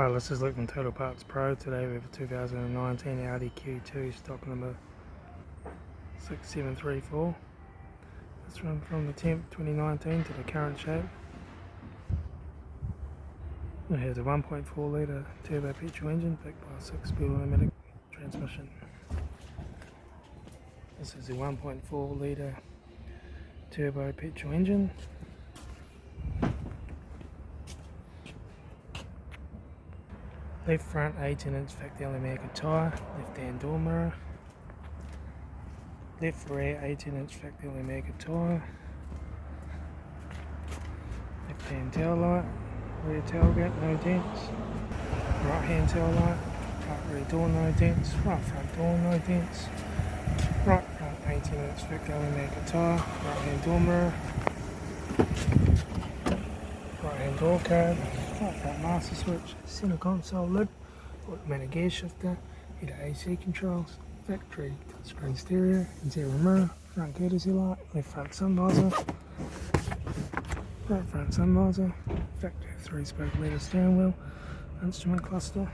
Hi, this is Luke from Total Parts Pro. Today we have a 2019 Audi Q2 stock number 6734. This run from the 10th 2019 to the current shape. It has a 1.4 litre turbo petrol engine backed by a 6-speed automatic transmission. This is a 1.4 litre turbo petrol engine. Left front 18-inch factory American tyre, left hand door mirror. Left rear 18-inch factory American tyre. Left hand tail light, rear tailgate no dents. Right hand tail light, right rear door no dents, right front door no dents. Right front 18-inch factory American tyre, right hand door mirror. Right hand door card. Right front master switch, centre console lid, automatic gear shifter, heated AC controls, factory touchscreen stereo, interior mirror, front courtesy light, left front sun visor, right front sun visor, factory 3-spoke leather steering wheel, instrument cluster.